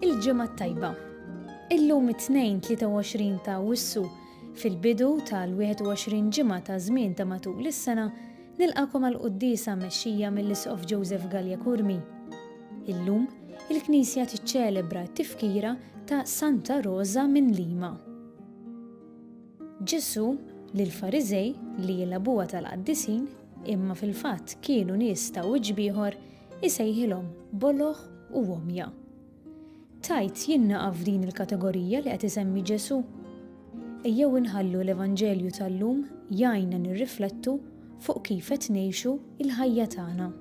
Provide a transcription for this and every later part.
Il-ġimgħa tajba. Illum it-tnejn 23 ta' Awwissu fil-bidu tal-21 ġimgħa ta' żmien ta' matul is-sena nilqakom għal qudiesa mexxija mill-Isqof Joseph Gallia Kurmi. Illum il-Knisja tiċċelebra t-tifkira ta' Santa Rosa minn Lima. Ġesu lill-Fariżej li jilabuha tal-qaddisin imma fil-fatt kienu nies ta' wiġġ ieħor isejħilhom boloħ u omja. Tajt jinnaqa' f'din il-kategorija li qed isemmi Ġesu. Ejjew inħallu l-Evanġelju tal-lum jgħinna nirriflettu fuq kif qed ngħixu il-ħajja tagħna.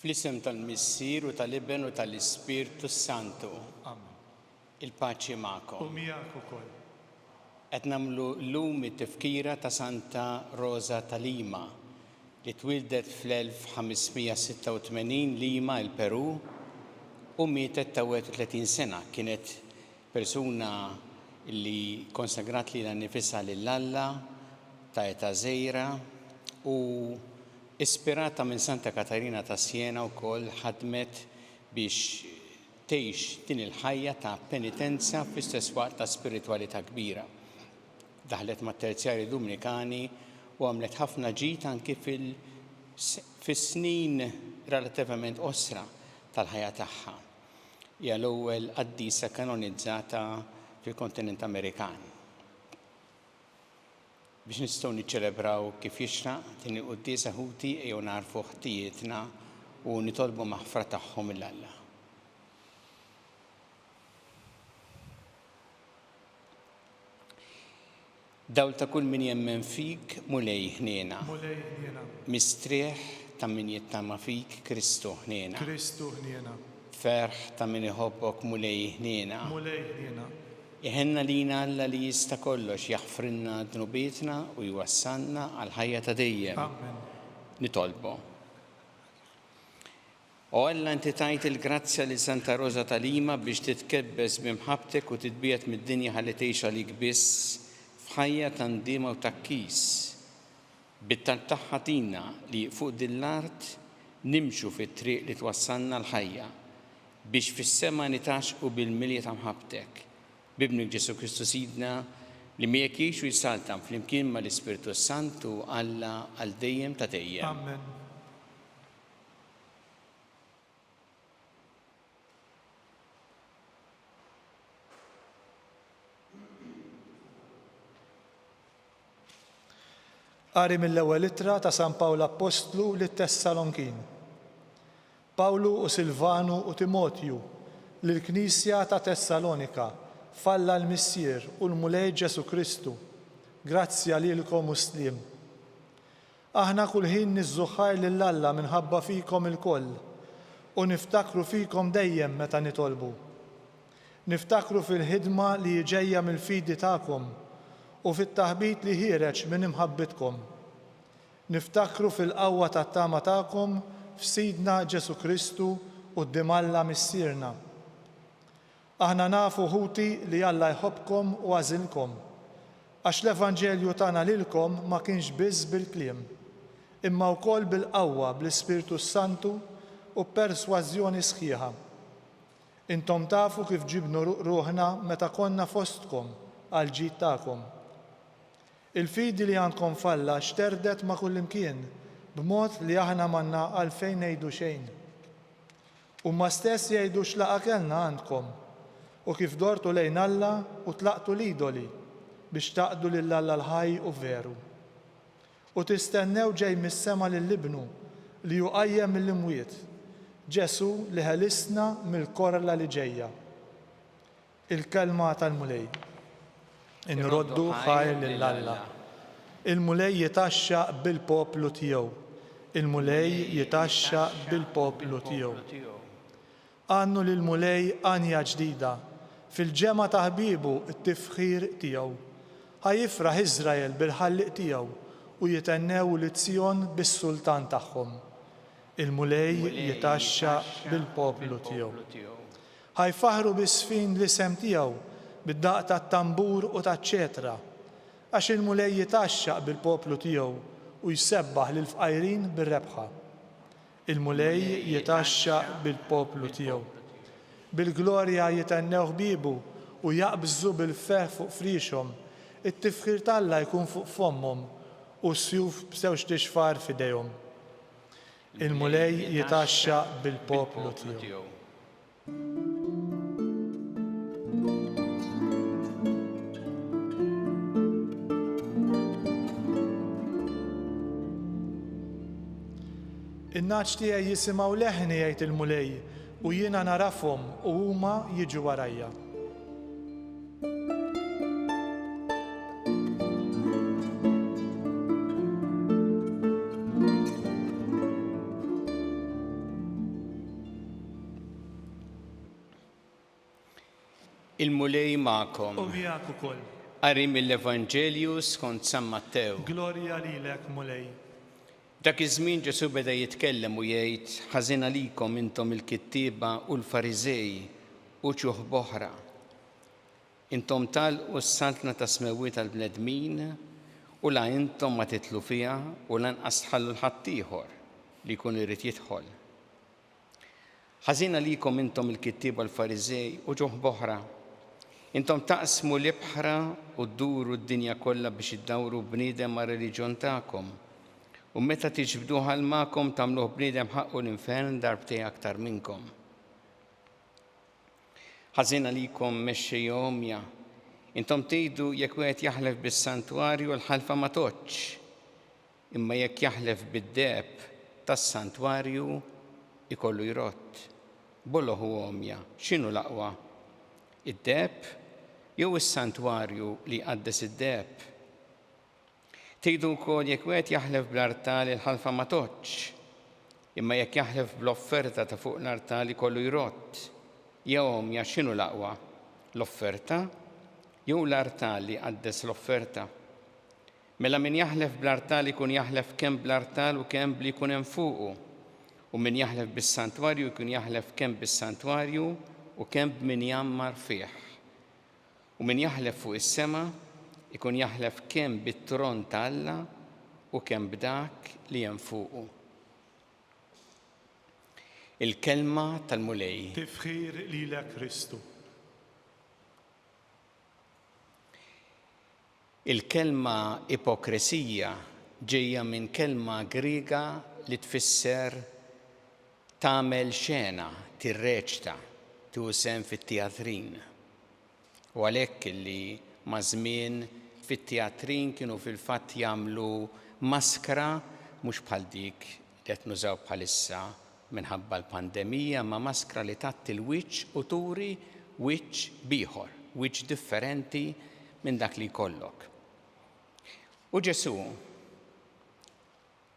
Fl-isem tal-Missier u tal-Ibn u tal-Ispirtu Santu. Amen. Il-paċi magħkom. U miegħek ukoll. Qed nagħmlu llum it-tifkira ta' Santa Rosa ta' Lima li twildet fl-1586 Lima, il-Peru, u mietet ta' 31 sena. Kienet persuna li konsagrat li l-nifisha lill-Alla ta' età żgħira u ispirata minn Santa Katarina ta' Siena wkoll ħadmet biex tgħix din il-ħajja ta' penitenza fl-istess waqt ta' spiritwalità kbira. Daħlet mat-Terzjarji Dominikani u għamlet ħafna ġid anke fis-snin relattivament qosra tal-ħajja tagħha. Hija l-ewwel qaddiesa kanonizzata fil-kontinent Amerikan. Biex nistgħu niċċelebraw kif jixraq din il-quddiesa ħuti ejjew narfu ħtijietna u nitolbu maħfra tagħhom mill-Alla. Dawl ta' kull min jemmen fik mulej ħniena. Mistrieħ ta' min jittama fik Kristu ħniena. Ferħ ta' min iħobbok mulej ħniena. Iħenna lina Alla li jista' kollox jaħfrinna dnubietna u jwassalna għal ħajja ta' dejjem. Nitolbu. O Alla inti tajt il-grazzja li Santa Rosa ta' Lima biex titkebbes b'imħabtek u titbiet mid-dinja ħalli tgħix għalik biss f'ħajja ta' ndiema u takkis. Bit-tant tagħha tina li fuq din l-art nimxu fit-triq li twassalna l-ħajja biex fis-sema nitaxqu bil-milja ta' mħabtek. Bibnik Ġesu Kristu Sidna li miegħek jgħix u jsaltam flimkien mal-Ispirtu Santu Alla għal dejjem ta' dejjem. Amen. Qari mill-ewwel ittra ta' San Pawlu Apostlu lit-Tessalonkin. Pawlu u Silvanu u Timotju lill-Knisja ta' Tessalonika falla l-Missier u l-Mulej Ġesu Kristu, grazzja lilkom muslim. Aħna kull ħin niżżuħħar lill-Alla minħabba fikom il-koll u niftakru fikom dejjem meta nitolbu. Niftakru fil-ħidma li ġejja mill-fidi tagħkom u fit-taħbit li ħireġ minn imħabbitkom. Niftakru fil-qawwa tat-tama tagħkom f'Sidna Ġesu Kristu quddiem Alla missierna. Aħna nafu ħuti li Alla jħobbkom u għażilkom, għax l-Evanġelju tagħna lilkom ma kienx biss bil-kliem, imma wkoll bil-qawwa bl-Ispirtu Santu u persważjoni sħiħa. Intom tafu kif ġibnu ruħna meta konna fostkom għal ġid tagħkom. Il-fidi li għandkom falla xterdet ma' kullimkien b'mod li aħna manna għalfejn ngħidu xejn. U ma stess jgħidu x'laqa kellna għandkom u kif dortu lejn Alla u tlaqtu l-idoli biex taqdu lill-Alla l-ħaj u veru. U tistennew ġej mis-sema lill-Ibnu li juqajjem mill-imwiet, Ġesu li ħelisna mill-korla li ġejja. Il-kelma tal-mulej. Inroddu ħajr lill-Alla. Il-mulej jitaxxa bil-poplu tiegħu. Il-mulej jitaxxa bil-poplu tiegħu. Għannu lill-mulej għanja ġdida, fil-ġema ta' ħbibu t-tifħir tiegħu. Ħajifraħ Iżrael bil-ħalliq tiegħu u jitennew l-Zjon bis-sultan tagħhom. Il-mulej jitaxxa bil-poplu tiegħu. Ħajfaħru bis-sfin l-isem tiegħu bid-daq tat-tambur u taċ-ċetra, għax il-mulej jitaxxa bil-poplu tiegħu u jsebbaħ lil fqajrin bir-rebħa. Il-mulej jitaxxa bil-poplu tiegħu. Bil-glorja jitennew ħbibu u jaqbżu bil-feħ fuq frixhom, it-tifħir talla jkun fuq fommhom u s-sjuf b'sewx tixfar f'idejhom. Il-mulej jitaxxa bil-poplu tiegħu. In-naċ tiegħi jisimgħu leħni jgħid il-mulej u jiena narafhom u huma jiġu warajja. Il-mulej ma'kom. U miegħek ukoll. Qari mill-Evanġelju skont San Mattew. Glorja lilek, mulej. Dak iż-żmien Ġesu beda jitkellem u jgħid: ħażin għalikom intom il-kittieba u l-Fariżej u ċuħ boħra. Intom talqu s-saltna ta' smewwi tal-bnedmin u la intom ma titlu fiha u lanqas tħallu l-ħadd ieħor li jkun irid jidħol. Ħażin għalikom intom il-kittieba u l-Fariżej u ċuħ boħra. Intom taqsmu l-ibħra u dduru d-dinja kollha biex iddawru bniedem ma' reliġjon tagħkom. U meta tiġbduha l-ma'kom tagħmluh bniedem ħaqqu l-infern darbtej aktar minnkom. Ħażin għalikom mexxejja omja. Intom tgħidu jekk wieħed jaħlef bis-santwarju l-ħalfa ma toġġ. Imma jekk jaħlef bid-deheb tas-santwarju ikollu jrott. Bolloħ u omja, x'inhu l-aqwa? Id-deheb jew is-santwarju li jqaddes id-deheb? Tgħidu wkoll jekk wieħed jaħlef bl-artal il-ħalfa ma toġġ, imma jekk jaħlef bl-offerta ta' fuq l-artal ikollu jrott. Jew omja x'inhu l-aqwa? L-offerta jew l-artal li qaddes l-offerta? Mela min jaħlef bl-artal ikun jaħlef kemm bl-artal u kemm bli jkun hemm fuqu. U min jaħlef bis-santwarju jkun jaħlef kemm bis-santwarju u kemm b'min jammar fih. U min jaħlef fuq is-sema ikun jaħlef kemm bit-tron ta' Alla u kemm b'dak li hemm fuqu. Il-kelma tal-mulej. Tifħir lilek Kristu. Il-kelma ipokrisija ġejja minn kelma Griega li tfisser tagħmel xena, tirreċta, tużem fit-teatrin. U għalhekk illi ma' żmien fit-teatrin kienu fil-fatt jagħmlu maskra mhux bħal dik li qed nużaw bħalissa minħabba l-pandemija, ma' maskra li tagħti l-wiċċ u turi wiċċ bieħor, wiċċ differenti minn dak li jkollok. U Ġesu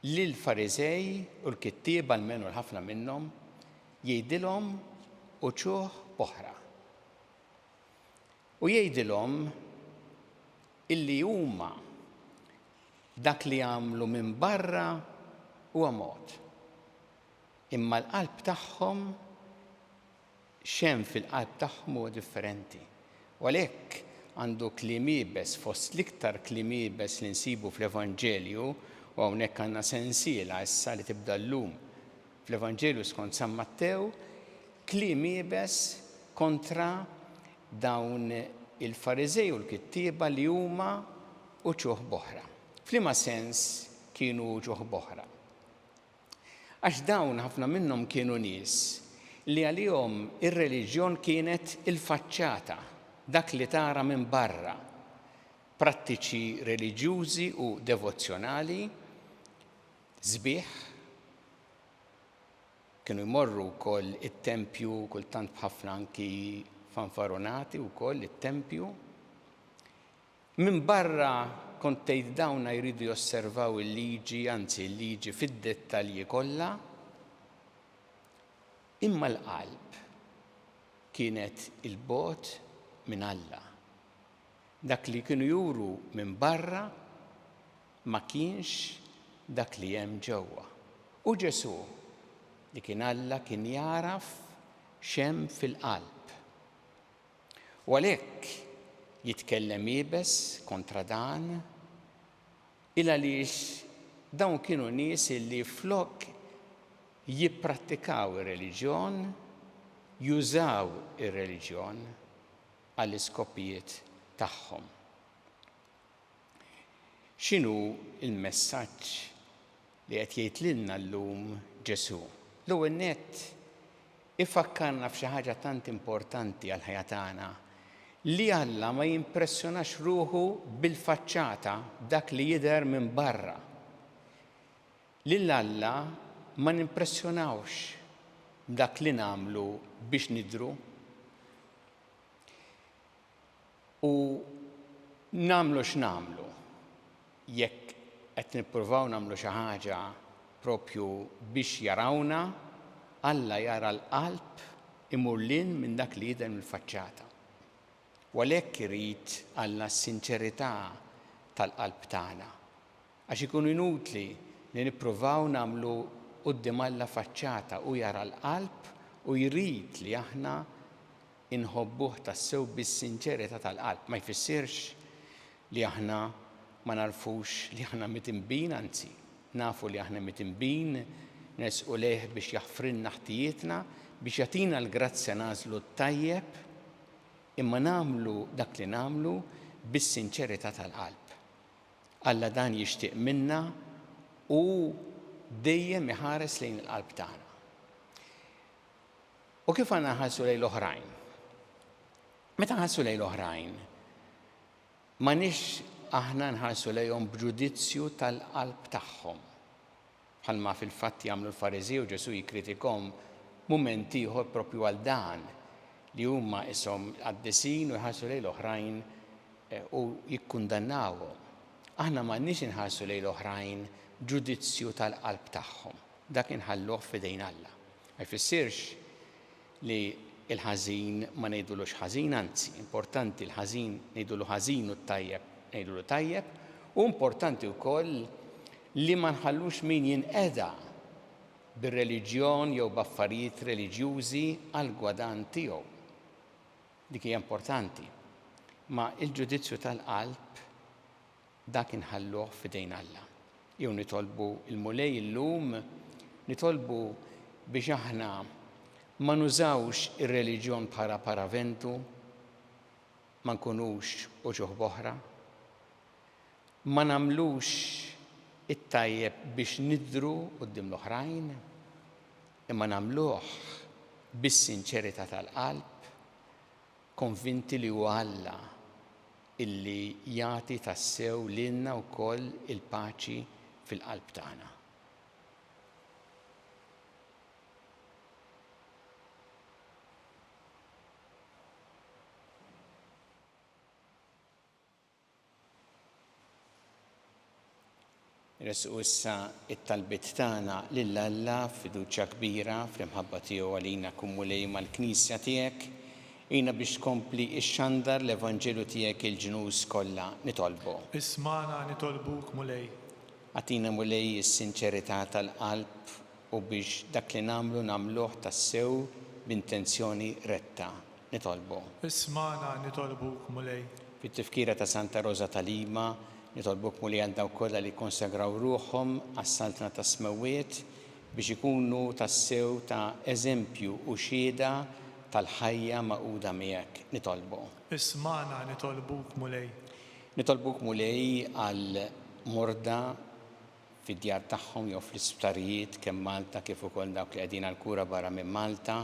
lill-Fariżej u l-kittieba almenu l-ħafna minnhom jgħidilhom uċuħ boħra. U jgħidilhom illi huma dak li għamlu minn barra huwa mod. Imma l-qalb tagħhom xemm fil-qalb tagħhom huwa differenti. U għalhekk għandu kliem ibes fost l-iktar kliem ibes li nsibu fl-Evanġelju, u hawnhekk għandna sensiela issa li tibda llum fl-Evanġelju skont San Mattew, kliem ibes kontra dawn il-Fariżej u l-kittieba li huma uċuħ boħra. F'liema sens kienu uċuħ boħra? Għax dawn ħafna minnhom kienu nies li għalihom ir-reliġjon kienet il-faċċata, dak li tara minn barra. prattiċi reliġjużi u devozzjonali, sbieħ, kienu jmorru wkoll it-tempju kultant b'ħafna anki fanfaronati wkoll it-tempju. Minn barra kont tgħid dawna jridu josservaw il-liġi, anzi l-liġi fid-dettalji kollha, imma l-qalb kienet il-bogħod minn Alla. Dak li kienu juru minn barra ma kienx dak li hemm ġewwa. U Ġesu li kien Alla kien jaraf x'hemm fil-qalb. U għalhekk jitkellem jibes kontra dan il għaliex dawn kienu nies li flok jipprattikaw ir-reliġjon, jużaw ir-reliġjon għall-iskopijiet tagħhom. X'inhu il-messaġġ li qed jgħid lilna llum Ġesu? L-ewwel nett ifakkarna f'xi ħaġa tant importanti għal ħajja tagħna li Alla ma jimpressjonax ruħu bil-faċċata dak li jidher minn barra. Lil Alla ma nimpressjonawx dak li nagħmlu biex nidhru u nagħmlu x'nagħmlu. Jekk qed nippruvaw nagħmlu xi ħaġa propju biex jarawna, Alla jara l-qalb imur lil minn dak li jidher mill-faċċata. U għalhekk irid Alla s-sinċerità tal-qalb tagħna. Għax ikunu inutli li nippruvaw nagħmlu quddiem Alla faċċata u jara l-qalb u jrid li aħna inħobbuh tassew bis-sinċerità tal-qalb. Ma jfissirx li aħna ma narfux li aħna mitinbin, anzi, nafu li aħna mitinbin, nesqu leh biex jaħfrinna ħtijietna, biex jagħtina l-grazzja nażlu t-tajjeb, imma nagħmlu dak li nagħmlu bis-sinċerità tal-qalb. Alla dan jixtieq minna u dejjem iħares lejn il-qalb tagħna. U kif għandna nħarsu lejn l-oħrajn? Meta nħarsu lejn l-oħrajn, m'għandniex aħna nħarsu lejhom b'ġudizzju tal-qalb tagħhom. Bħalma fil-fatt jagħmlu l-Fariżej u Ġesu jikkritikhom mument ieħor proprju għal dan li huma ishom qaddisin u jħarsu lejn l-oħrajn u jikkundannawhom. Aħna m'għandniex inħarsu lejn l-oħrajn ġudizzju tal-qalb tagħhom. Dak inħalluh f'idejn Alla. Ma jfissirx li il-ħażin ma ngħidulux ħażin, anzi, importanti l-ħażin ngħidulu ħażin u t-tajjeb ngħidulu tajjeb, u importanti wkoll li ma nħallux min jinqeda bir-reliġjon jew b'affarijiet reliġjużi għal gwadan tiegħu. Dik hija importanti. Ma il-ġudizzju tal-qalb dak inħalluh f'idejn Alla. Jew nitolbu il-mulej illum, nitolbu biex aħna ma nużawx ir-reliġjon bħala paraventu, ma nkunux uġuħ boħra, ma nagħmlux it-tajjeb biex nidhru quddiem l-oħrajn, imma nagħmluh bis-sinċerità tal-qalb, konvinti li huwa Alla illi jagħti tassew lilna wkoll il-paċi fil-qalb tagħna. Resqu issa it-talbiet tagħna lil Alla fiduċja kbira fl-imħabba tiegħu għalina kumulej mal-Knisja tiegħek, jiena biex tkompli xxandar l-Evanġelu tiegħek il-ġnus kollha nitolbu. Ismana nitolbuk mulej. Għatina mulej is-sinċerità tal-qalb u biex dak li nagħmluh tassew b'intenzjoni retta nitolbu. Ismana nitolbuk mulej. Fit-tifkira ta' Santa Rosa ta' Lima, nitolbuk mulej għal dawk kollha li konsagraw ruħhom għas-saltna ta' smewiet biex ikunu tassew ta' eżempju u xhieda tal-ħajja maquda miegħek nitolbu. Ismana nitolbuk mulej. Nitolbuk mulej għal morda fid-djar tagħhom jew fl-isptarijiet kemm Malta kif ukoll dawk li qegħdin għall kura barra minn Malta,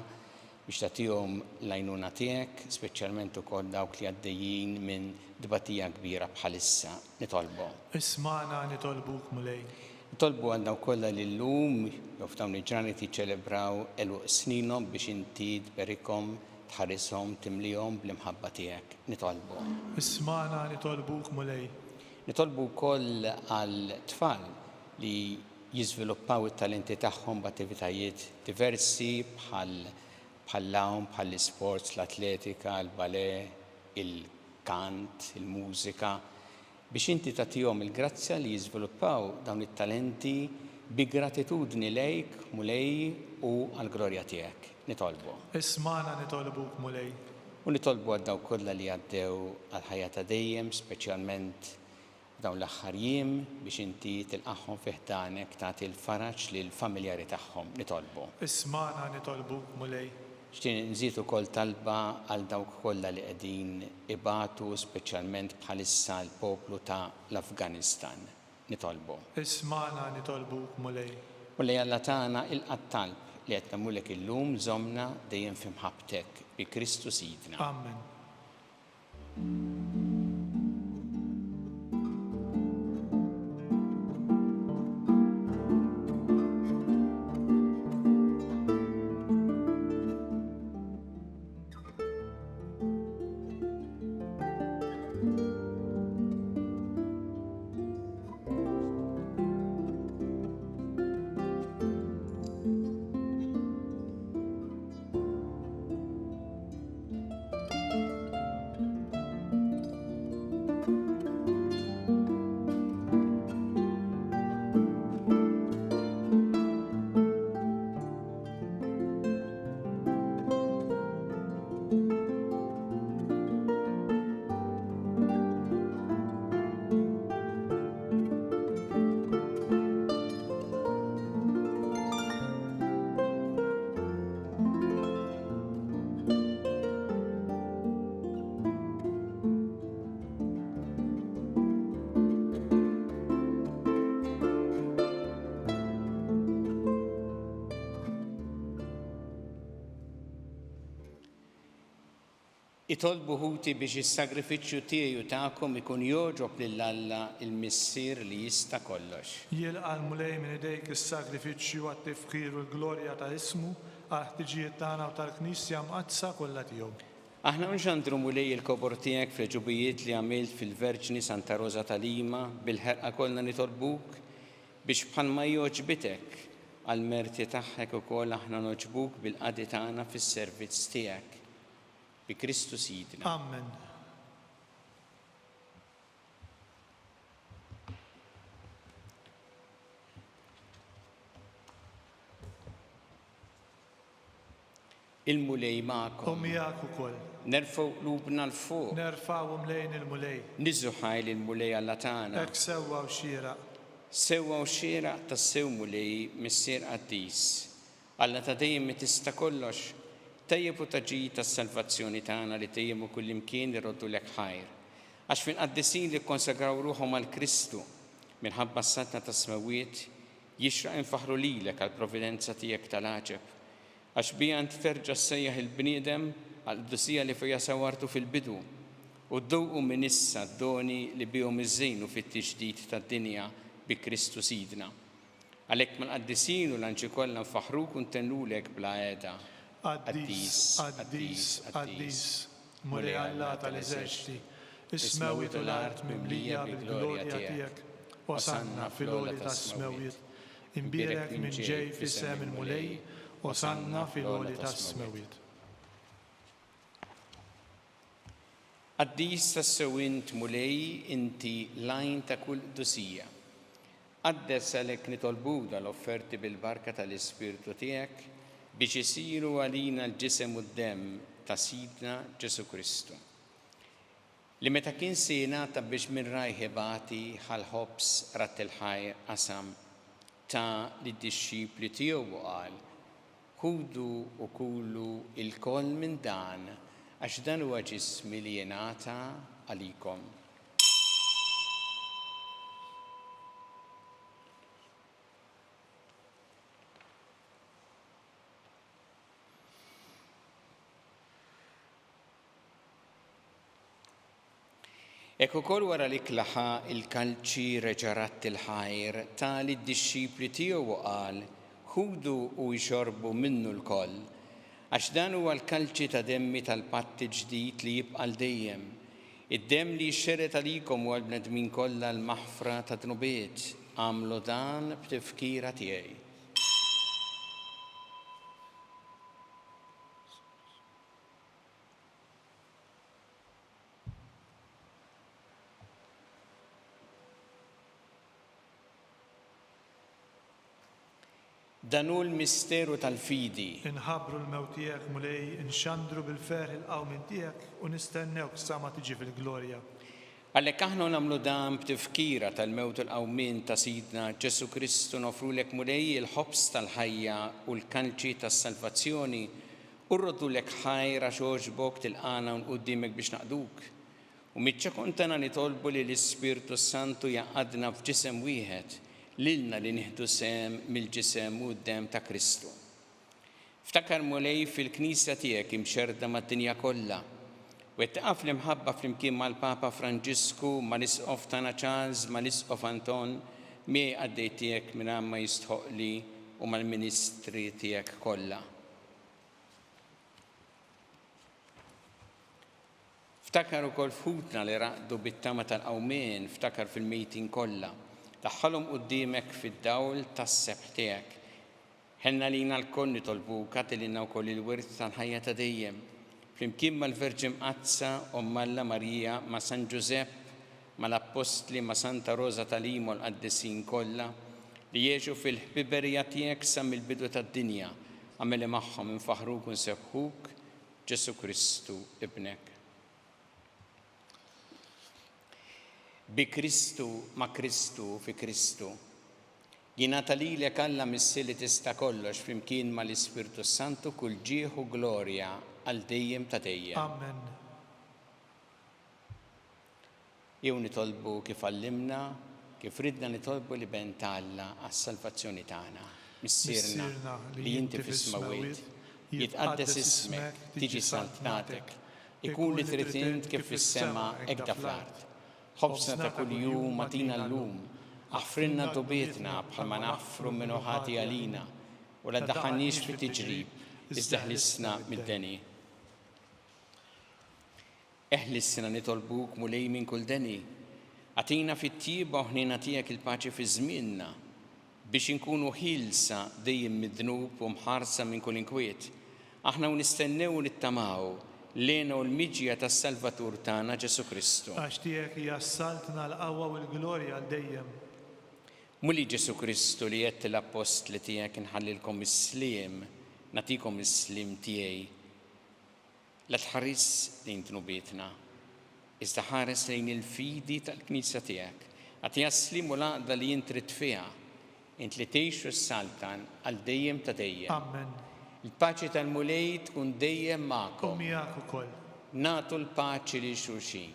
biex tagħtihom l-għajnuna tiegħek, speċjalment ukoll dawk li għaddejjin minn dbatija kbira bħalissa nitolbu. Isma'na nitolbuk mulej. Nitolbu għal dawk kollha li llum jew f'dawn il-ġranet jiċċelebraw eluq sninhom biex inti tberikhom, tħarishom, timlihom bl-imħabba tiegħek. Nitolbu. Isma'na nitolbuk mulej. Nitolbu wkoll għal tfal li jiżviluppaw it-talenti tagħhom b'attivitajiet diversi bħall-lawm, bħall-isports, l-atletika, l-balè, il-kant, il-mużika, biex inti tagħtihom il-grazzja li jiżviluppaw dawn it-talenti bi gratitudni lejk, mulej u għall-glorja tiegħek. Nitolbu. Isma'na nitolbuk mulej. U nitolbu għal dawk kollha li għaddew għal ħajja ta' dejjem, speċjalment dawn l-aħħar jiem biex inti tilqaħħom fih danek tagħti l-faraġ lil familjari tagħhom. Nitolbu. Isma'na nitolbuk mulej. Xtien nżid ukoll talba għal dawk kollha li qegħdin ibatu speċjalment bħalissa l-poplu ta' l-Afganistan. Nitolbu. Isma'na nitolbuk mulej. U li Alla tagħna il-qattalb li qed nagħmulek illum żomna dejjem f'imħabbtek bi Kristu Sidna. Amen. Itolbu ħuti biex is-sagrifiċċju tiegħi u tagħkom ikun jogħġob lil Alla il-Missier li jista' kollox. Jilqa' l-mulej minn idejk is-sagrifiċċju għat-tifħir u l-glorja ta' ismu għal ħtiġijiet tagħna u tal-Knisja mqazza kollha tiegħu. Aħna nxandru mulej il-kobor tiegħek fil-ġubijiet li għamilt fil-Verġni Santa Rosa ta' Lima bil-ħerqa kollha nitolbuk biex bħalma jogħġbitek għall-merti tagħek ukoll aħna noġbuk bil-qadi tagħna fis-servizz tiegħek. Bi Kristu Sidna. Amen. Il-mulej ma'kom. Miegħek ukoll. Nerfgħu qlubna l-fuq. Nerfgħuhom lejn il-mulej. Niżżu ħajl il-mulej Alla tagħna. Hekk sewwa u xieraq. Sewwa u xieraq tas-sew mulej missier qaddis. Alla ta' dejjem mi tista' kollox. Tajjeb u taġi tas-salvazzjoni tagħna li tejjem kull imkien irroddu lek ħajr. Għax fil-qaddisin li kkonsagraw ruħhom għal Kristu minħabba s-satna tas-smawiet jixraq infaħru lilek għall providenza tiegħek tal-għaġeb. Għax bija int terġa' ssejjaħ il-bniedem għal qdusija li fija sawartu fil-bidu u ddowqu minn issa d-doni li bihom iżżejnu fit-tiġdid tad-dinja bi Kristu Sidna. Għalhekk mal-qaddisin u l-anġi kollha nfaħruk u ntennulek bla għeda. Qaddis, qaddis, qaddis, mulej Alla tal-eżerċiti, is-smewwiet u l-art mimlija bil-glorja tiegħek, osanna fil-għoli tas-smewwiet, imbierek minn ġej fis-sem il-mulej, osanna fil-għoli tas-smewwiet. Qaddis tas-sewwint mulej inti lajn ta' kull qdusija. Qaddes għalhekk nitolbu l-offerti bil-barka tal-Ispirtu tiegħek biex isiru għalina l-ġisem u d-dem ta' Sidna Ġesu Kristu. Li meta kien sejnata biex minn rajħibati ħal-ħobs rat il-ħaj qasam ta' lid-disċipli tiegħu qal ħudu u kulu il-koll minn dan għax dan huwa ġismi li jingħata għalikom. Ek ukoll wara li klaħa il-kalċi reġarat il-ħajr tali d-disċipli tiegħu u qal ħudu u jxorbu minnu l-koll għax dan huwa l-kalċi ta' demmi tal-patt ġdid li jibqa' dejjem. Id-demm li jxxeret għalikom u għall-bnedmin kollha l-maħfra ta' dnubiet għamlu dan b'tifkira tiegħi. Dan hu l-misteru tal-fidi. Inħabbru l-mewt tiegħek mulej, inxandru bil-ferħ il-qawmin tiegħek u nistennewk sa ma tiġi fil-glorja. Għalhekk aħna nagħmlu dan b'tifkira tal-mewt il-qawmin ta' Sidna Ġesu Kristu nofrulek mulej il-ħobs tal-ħajja u l-kalċi tas-salvazzjoni u rroddulek ħajra xogħġbok tilqana u nquddimek biex naqduk. U miċċa kontana nitolbu li l-Ispirtu Santu jaqadna f'ġisem wieħed lilna li nieħdu sem mill-ġisem u d-dem ta' Kristu. Ftakar mulej fil-Knisja tiegħek imxerda mad-dinja kollha u taqaf l-imħabba flimkien mal-Papa Franġisku, mal-Isqof tagħna Charles, mal-Isqof Anton, miegħi għaddej tiegħek minn ma jistħoqli u mal-Ministri tiegħek kollha. Ftakar ukoll futna li raqdu bit-tama tal-qawmien, ftakar fil-mejtin kollha. Daħħalhom quddiemek fid-dawl tas-sebħ tiegħek. Ħenna lina l-koll nitolbuk għatilna wkoll il-wirt tal-ħajja ta' dejjem. Flimkien mal-Verġin Qazza, Omma Alla Marija, ma' San Ġusepp, mal-Apostli, ma' Santa Rosa tal-Imo l-qaddisin kollha li jgħixu fil-ħbiberija tiegħek sa mill-bidu tad-dinja, għameli magħhom infaħruk u nsebħuk Ġesu Kristu ibnek. Bi Kristu, ma' Kristu, fi Kristu. Jingħata lilek Alla missi li tista' kollox flimkien mal-Ispirtu Santu kull ġieħ u glorja għal dejjem ta' dejjem. Amen. Jew nitolbu kif allimna, kif ridna nitolbu li ben Alla għas-salvazzjoni tagħna. Missierna li inti fis-smawiet, jitqaddes ismek, tiġi saltnatek, ikun li trid int kif fis-sema hekk da fl-art. Ħobsna ta' kuljum matina llum, aħfrinna dobietna bħalma naħfru minn ħati għalina u la daħħalniex fit-tiġrib, iżda ħlisna mid-deni. Eħlissna nitolbuk mulej minn kull deni, għatina fit-tieba u ħnina tiegħek il-paċi fi żmienna biex inkunu ħilsa dejjem mid-dnub u mħarsa minn kull inkwiet. Aħna nistennew u nittamaw lejna u l-miġja tas-Salvatur tagħna Ġesu Kristu. Għax tiegħek hija s-saltna l-qawwa u l-glorja għal dejjem. Muli Ġesu Kristu li qed l-apostli tiegħek inħallilkom is-sliem, nagħtikom is-sliem tiegħi. La tħares lejn tnubietna, iżda ħares lejn il-fidi tal-Knisja tiegħek. Għatija s-sliem u l-għaqda li jint trid fiha, int li tgħixu s-saltan għal dejjem ta' dejjem. Amen. Il-paċi tal-mulej tkun dejjem magħkom. U miegħek ukoll. Nagħtu l-paċi li xulxin.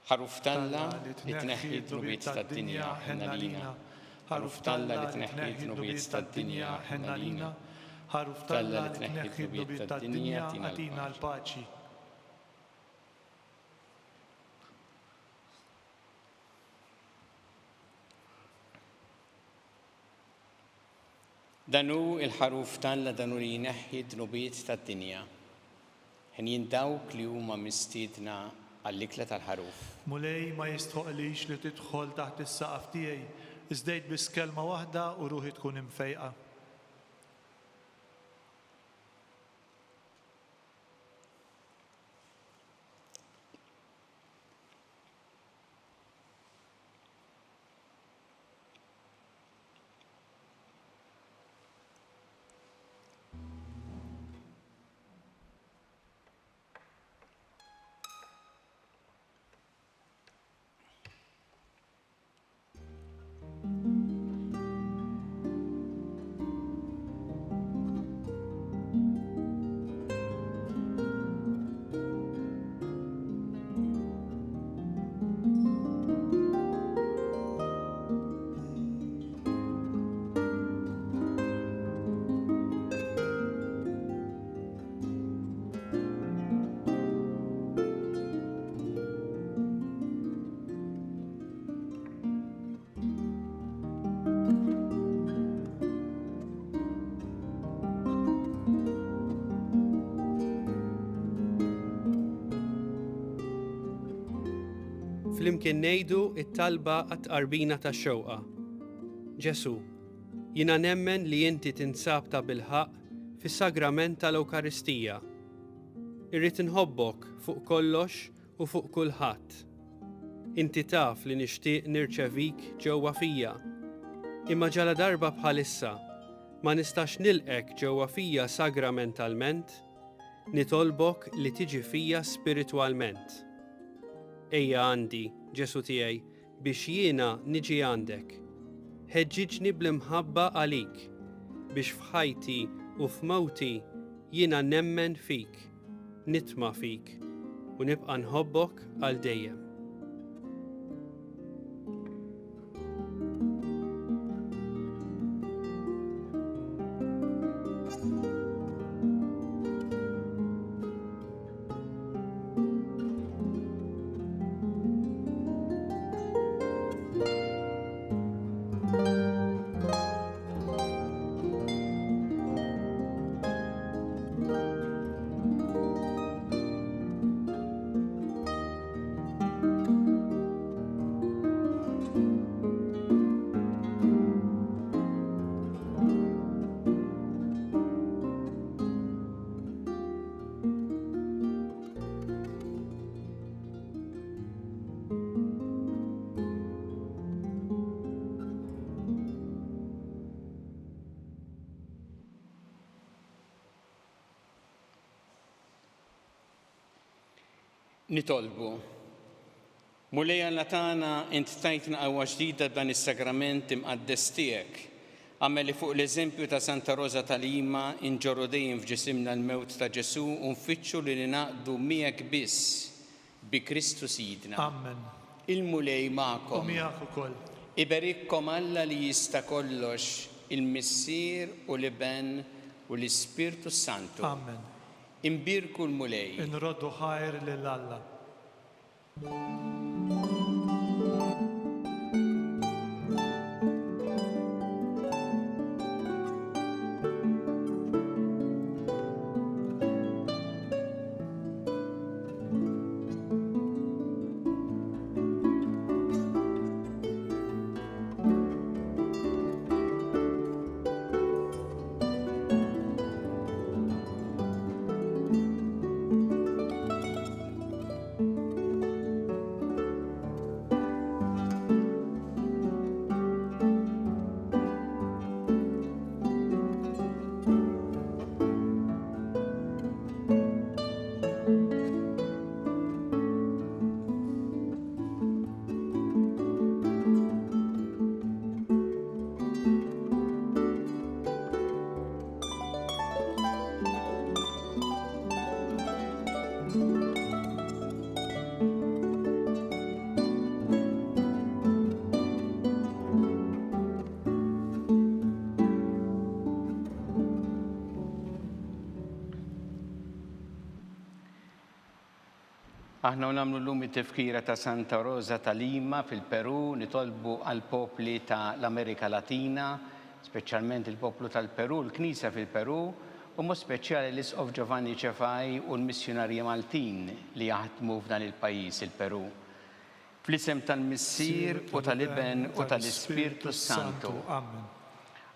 Ħaruf Alla li tneħħi d-dnubiet tad-dinja ħenna lina. Ħaruf Alla li tneħħi d-dnubiet tad-dinja ħenna lina. Ħaruf Alla li tneħħi d-dnubiet tad-dinja għatina l-paċi. Danu il-ħaruf Alla danu li jneħħi d-dnubiet tad-dinja. Ħin dawk li huma mistiedna għall-ikla tal-ħaruf. Mulej ma jistħoqlix li tidħol taħt is-saqaf tiegħi, iżdejt biss kelma waħda u ruħi tkun imfejqa. flimkien ngħidu it-talba għat-qarbina tax-xewqa. Ġesu, jiena nemmen li inti tinsab ta' bilħaq fis-sagrament tal-Ewkaristija. Irrid inħobbok fuq kollox u fuq kulħadd. Inti taf li nixtieq nirċevik ġewwa fija. Imma ġala darba bħalissa ma nistax nilqek ġewwa fija sagramentalment, nitolbok li tiġi fija spiritwalment. Ejja għandi, Ġesu tiegħi, biex jiena niġi għandek. Ħeġġiġni bl-imħabba għalik, biex f'ħajti u f'mawti jiena nemmen fik, nitma' fik u nibqa' nħobbok għal dejjem. Nitolbu. Mulejja l-tagħna int tajtna qawwa ġdida dan is-sagrament imqaddes tiegħek. Għamel li fuq l-eżempju ta' Santa Rosa ta' Lima inġorru dejjem f'ġisimna l-mewt ta' Ġesu u nfittxu li ninaqdu miegħek biss bi Kristu Sidna. Amen. Il-mulej magħkom. U miegħek ukoll. Iberikkom Alla li jista' kollox, il-Missier u l-Iben u l-Ispirtu Santu. Amen. Imbirku l-mulej. Inroddu ħajr lil Alla. Aħna nagħmlu llum it-tifkira ta' Santa Rosa ta' Lima fil-Peru, nitolbu għal popli ta' l-Amerika Latina, speċjalment il-poplu tal-Peru, l-Knisja fil-Peru, u mod speċjali l-Isqof Giovanni Cefaj u l-missjonarji Maltin li jaħdmu f'dan il-pajjiż, il-Peru. Fl-isem tal-Missier u tal-Iben u tal-Ispirtu Santu. Amen.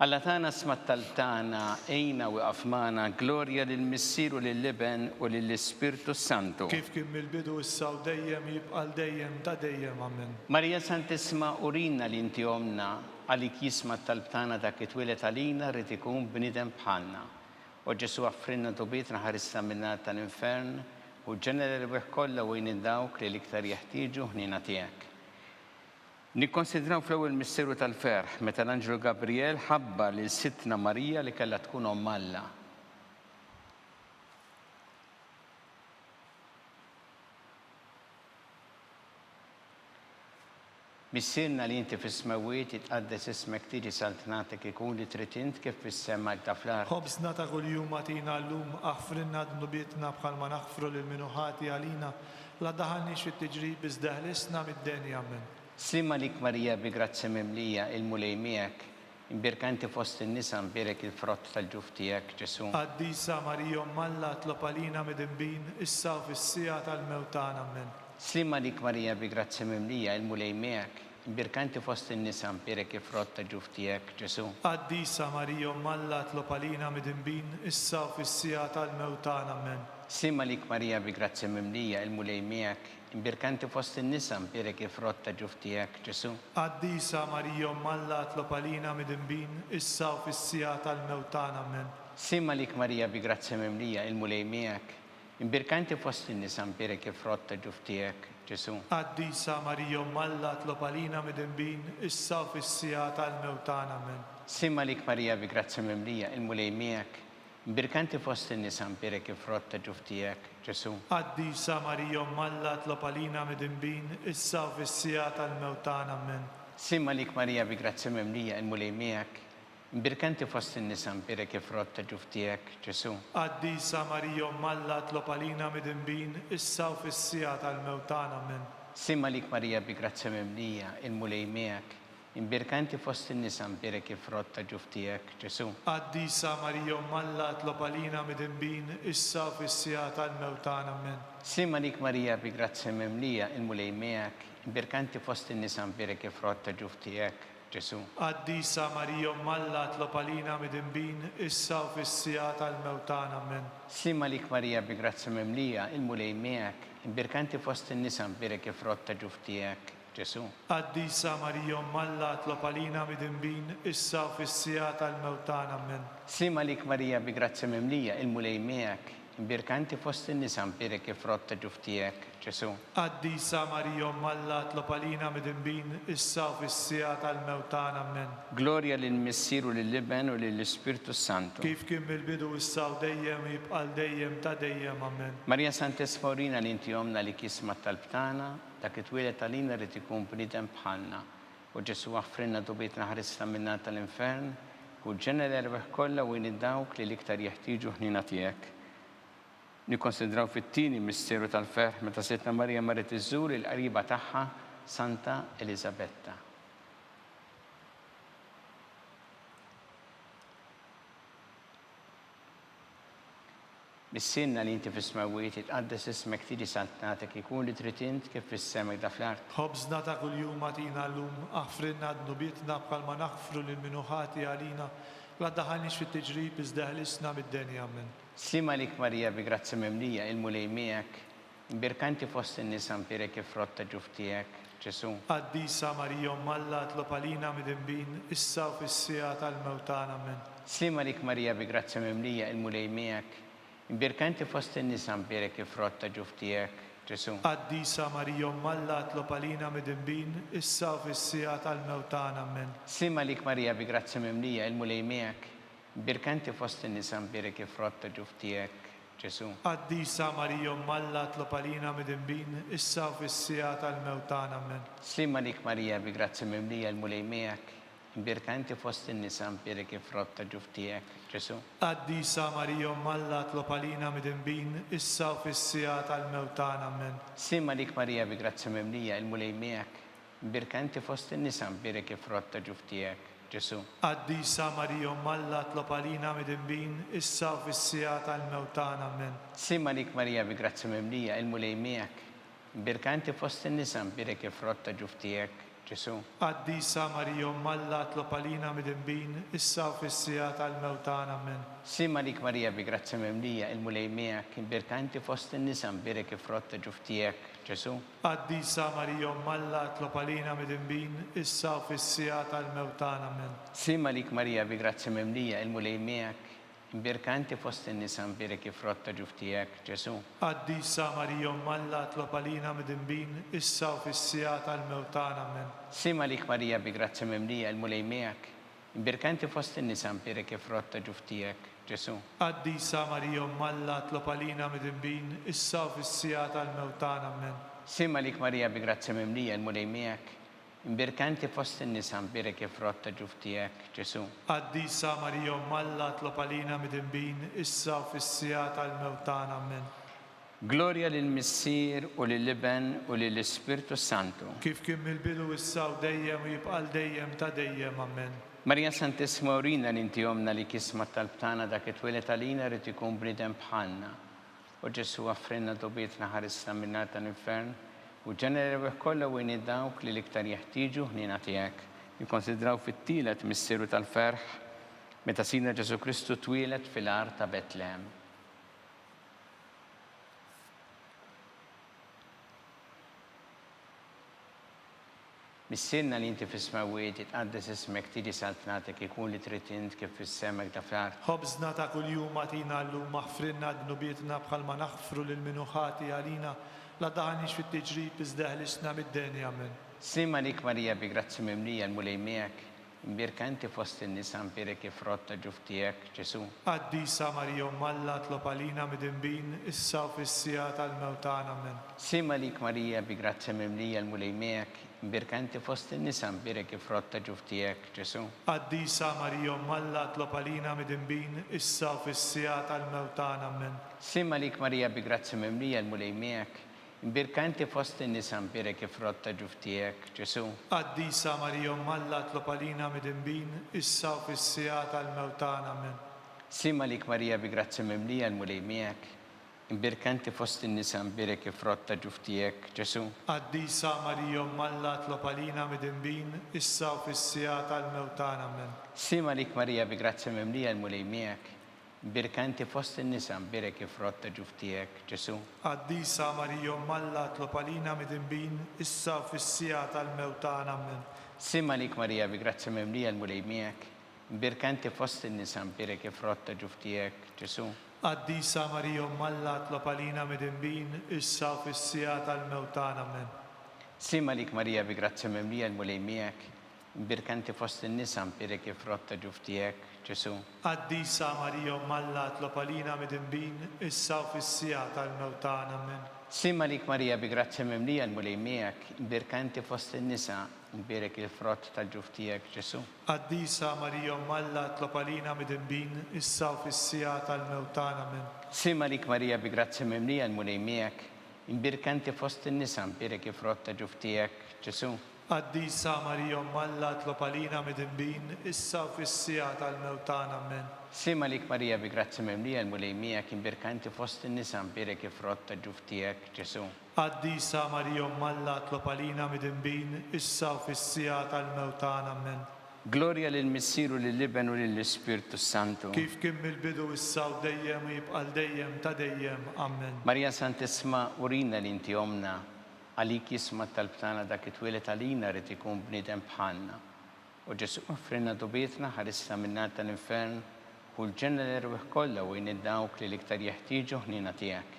Alla tagħna smattal tagħna ejna u qafmana glorja lill-Missier u lill-Iben u lill-Ispirtu Santu. Kif kien mill-bidu issa u dejjem jibqa' dejjem ta' dejjem. Amen. Marija Santisma urina li inti omna għalik jisma' talb tagħna dak itwilet għalina rrid ikun bniedem bħalna. U Ġesu għaffrinna tubietna ħarissa minnat tal-infern u ġenera l-beħ kollha wejn dawk li l-iktar jeħtieġu ħnina tiegħek. Nikkonsidraw fl-ewwel missieru tal-ferħ meta l-Anġelu Gabriel ħabba lil Sittna Marija li kellha tkun omm Alla. Missierna li inti fis-smawiet jitqaddes ismek tiġi saltnatek ikun li trid int kif fis-sema ta' fl-art. Ħobżna ta' kuljum atina llum aħfrinna dnubietna bħalma naħfru lil minuħati għalina la daħalniex fit-tiġrib iżda ħlisna mid-denja. Amen. Slimma lik Marija bi grazzi mimlija il-mulej miegħek, imbirka inti fost in-nisa mbirek il-frott tal-ġuf tiegħek Ġesu. Qaddisa Marija Omm Alla tlob għalina midinbin issa u fis-sija tal-mewt tagħna. Amen. Slima lik Marija bi grazzi mimlija il-mulej miegħek, imbirkanti fost in-nisa mpierek il-frott ta' ġuf tiegħek, Ġesu. Qaddisa Marija Malla tlob għalina midinbin issa u fis-sija tal-mewt tagħna. Amen. Slima lik Marija bi grazzi mimlija il-mulej miegħek, imbirkanti fost in-nisa mpierek il-frott ta' ġuf tiegħek, Ġesu. Qaddisa Marija Malla tlob għalina midinbin issa u fis-sija tal-mewt tagħna. Amen. Slima lik Marija bi grazzi mimlija il-mulej miegħek, imbirkanti fost in-nisa mpierek il-frott ta' ġuf tiegħek, Ġesu. Qaddisa Marija Malla tlob għalina midinbin issa u fis-sija tal-mewt tagħna. Amen. Slima lik Marija bi grazzi mimlija il-mulej miegħek, imbirkanti fost in-nisa mpierek il-frott ta' ġuf tiegħek, Ġesu. Qaddisa Marija Malla tlob għalina midinbin issa u fis-sija tal-mewt tagħna. Amen. Slima lik Marija bi grazzi mimlija il-mulej miegħek, imbirkanti fost in-nisa mpierek il-frott ta' ġuf tiegħek, Ġesu. Qaddisa Marija Malla tlob għalina midinbin issa u fis-sija tal-mewt tagħna. Amen. Slima lik Marija bi grazzi mimlija il-mulej miegħek, imbirkanti fost in-nisa mpierek il-frott ta' ġuf tiegħek, Ġesu. Qaddisa Marija Malla tlob għalina midinbin issa u fis-sija tal-mewt tagħna. Amen. Slima lik Marija bi grazzi mimlija il-mulej miegħek, imbirkanti fost in-nisa mpierek il-frott ta' ġuf tiegħek, Ġesu. Qaddisa Marija Malla tlob għalina midinbin issa u fis-sija tal-mewt tagħna. Amen. Slima lik Marija bi grazzi mimlija il-mulej miegħek, imbirkanti fost in-nisa mpierek il-frott ta' ġuf tiegħek, Ġesu. Qaddisa Marija Malla tlob għalina midinbin issa u fis-sija tal-mewt tagħna. Amen. Slima lik Marija bi grazzi mimlija il-mulej miegħek, imbirkanti fost in-nisa mpierek il-frott ta' ġuf tiegħek, Ġesu. Qaddisa Marija Malla tlob għalina midinbin issa u fis-sija tal-mewt tagħna. Amen. Gloria lill-Missieru lill-Liben u lill-Ispirtu Santu. Kif kien mill-bidu issa u dejjem jibqal dejjem ta' dejjem. Amen. Marija Santissima Urina li inti jomna li kisma tal-btana, dak it-twilet għalina li tikun bniedem bħalna. U Ġesu għaffrinna dubietna ħarisna minna tal-infern, u ġenna l-erbeħ kollha u dawk li l-iktar jeħtieġu ħnina tiegħek. Nikkonsidraw fit-tieni misteru tal-ferħ meta Sittna Marija marret iżżur il-qariba tagħha Santa Elisabetta. Missinna li inti fis-smawiet itqaddes ismek tiġi saltnatek ikun li trid int kif fis-sema da fl-art. Ħobżna ta' kuljum għatina llum, aħfrinna d-nubietna bħalma naħfru lil minuħati għalina, la daħalniex fit-tiġrib iżda ħlisna mid-denja. Amen. Slima lik Marija bi grazzi mimlija il-mulej miegħek, imbirkanti fost in-nisa mpierek il-frott ta' ġuf tiegħek, Ġesu. Qaddisa Marija Malla tlob għalina midinbin issa u fis-sija tal-mewt tagħna. Amen. Slima lik Marija bi grazzi mimlija il-mulej miegħek, imbirkanti fost in-nisa mpierek il-frott ta' ġuf tiegħek, Ġesu. Qaddisa Marija Malla tlob għalina midinbin issa u fis-sija tal-mewt tagħna. Amen. Slima lik Marija bi grazzi mimlija il-mulej miegħek, imbirkanti fost in-nisa mpierek il-frott ta' ġuf tiegħek, Ġesu. Qaddisa Marija Malla tlob għalina midinbin issa u fis-sija tal-mewt tagħna. Amen. Slima lik Marija bi grazzi mimlija il-mulej miegħek, imbirkanti fost in-nisa mpierek il-frott ta' ġuf tiegħek, Ġesu. Qaddisa Marija Malla tlob għalina midinbin issa u fis-sija tal-mewt tagħna. Amen. Slima lik Marija bi grazzi mimlija il-mulej miegħek, imbirkanti fost in-nisa mpierek il-frott ta' ġuf tiegħek, Ġesu. Qaddisa Marija Malla tlob għalina midinbin issa u fis-sija tal-mewt tagħna. Amen. Slima lik Marija bi grazzi mimlija il-mulej miegħek, imbirkanti fost in-nisa mpierek il-frott ta' ġuf tiegħek, Ġesu. Qaddisa Marija Malla tlob għalina midinbin issa u fis-sija tal-mewt tagħna. Amen. Slima lik Marija bi grazzi mimlija il-mulej miegħek, imbirkanti fost in-nisa mpierek il-frott ta' ġuf tiegħek, Ġesu. Qaddisa Marija Malla tlob għalina midinbin issa u fis-sija tal-mewt tagħna. Amen. Slima lik Marija bi grazzi mimlija il-mulej miegħek, imbirkanti fost in-nisa mpierek il-frott ta' ġuf tiegħek, Ġesu. Qaddisa Marija Malla tlob għalina midinbin issa u fis-sija tal-mewt tagħna. Amen. Slima lik Marija bi grazzi mimlija il-mulej miegħek, imbirkanti fost in-nisa mpierek il-frott ta' ġuf tiegħek, Ġesu. Qaddisa Marija Malla tlob għalina midinbin issa u fis-sija tal-mewt tagħna. Amen. Slima lik Marija bi grazzi mimlija il-mulej miegħek, imbirkanti fost in-nisa mpierek il-frott ta' ġuf tiegħek, Ġesu. Qaddisa Marija Malla tlob għalina midinbin issa u fis-sija tal-mewt tagħna. Amen. Gloria lill-Missier u lill-Liben u lill-Ispirtu Santu. Kif kien mill-bidu issa u dejjem u jibqal dejjem ta' dejjem. Amen. Marija Santissima Urina li inti jomna li kisma tal-btana dak it-twilet għalina rrid ikun bniedem bħalna. U Ġesu għaffrinna dubietna ħarisna minna tal-infern, وġeneri ruħ kollha u dawk li l-iktar jeħtieġu ħnina tiegħek. Nikkonsidraw fit-tielet misteru tal-ferħ meta Sidna Ġesu Kristu twieled fil-ar ta' Betlehem. Missilna li inti fis-smawiet itqaddes ismek tiġi saltnatek ikun li trid int kif fis-semek ta' fl-art. ħobżna ta' kuljum għatina llum aħfrilna d-nubietna bħalma naħfru lil-minuħati għalina la daħanix fit-tiġrib iżdeħlisna mid-deni amen. Sima lik Marija bi grazzi mimlija l-mulej miegħek, imbirka inti fost in-nisa mpirek kif rotta ġuf tiegħek Ġesu. Qaddisa Marija Malla tlopalina mid-imbin issa u fis-sija tal-mewtana amen. Sima lik Marija bi grazzi mimlija l-mulej miegħek, imbirka inti fost in-nisa mpirek kif rotta ġuf tiegħek Ġesu. Qaddisa Marija Malla tlopalina mid-imbin issa u fis-sija tal-mewtana amen. Sima lik Marija bi grazzi mimlija l-mulej miegħek, imbirka inti fost in-nisa mpirek kif rotta ġuf tiegħek Ġesu. Qaddisa Marija Malla tlopalina mid-imbin issa u fis-sija tal-mewtana amen. Sima lik Marija bi grazzi mimlija l-mulej miegħek, imbirka inti fost in-nisa mpirek kif rotta ġuf tiegħek Ġesu. Qaddisa Marija Malla tlopalina mid-imbin issa u fis-sija tal-mewtana amen. Sima lik Marija bi grazzi mimlija l-mulej miegħek, imbirka inti fost in-nisa mpirek kif rotta ġuf tiegħek Ġesu. Qaddisa Marija Malla tlopalina mid-imbin issa u fis-sija tal-mewtana amen. Sima lik Marija bi grazzi mimlija l-mulej miegħek, imbirka inti fost in-nisa mpirek kif rotta ġuf tiegħek Ġesu. Qaddisa Marija Malla tlopalina mid-imbin issa u fis-sija tal-mewtana amen. Sima lik Marija bi grazzi mimlija l-mulej miegħek, imbirka inti fost in-nisa mpirek kif rotta ġuf tiegħek Ġesu. Qaddisa Marija Malla tlopalina mid-imbin issa u fis-sija tal-mewtana amen. Sima lik Marija bi grazzi mimlija l-mulej miegħek, imbirka inti fost in-nisa mpirek kif rotta tal-ġuf tiegħek Ġesu. Qaddisa Marija Malla tlopalina mid-imbin issa u fis-sija tal-mewtana amen. Sima lik Marija bi grazzi mimlija l-mulej miegħek, imbirka inti fost in-nisa mpirek kif rotta ġuf tiegħek Ġesu. Qaddisa Marija Malla tlopalina mid-imbin issa u fis-sija tal-mewtana amen. Sima lik Marija bi grazzi mimlija l-mulej miegħek, imbirka inti fost in-nisa mpirek kif rotta ġuf tiegħek Ġesu. Qaddisa Marija Malla tlopalina mid-imbin issa u fis-sija tal-mewtana amen. Gloria lill-Missieru lill-Iben u lill-Ispirtu Santu. Kif kien mill-bidu issa u dejjem u jibqa' dejjem ta' dejjem amen. Marija Santisma urina li inti omna, għalik jisma tal-btana dak it-twilet għalina rrid ikun bniedem bħalna. U Ġesu offrina dubietna ħarisna minnat tal-infern u l-ġenna l-ruħ kollha u dawk li l-iktar jeħtieġu ħnina tiegħek.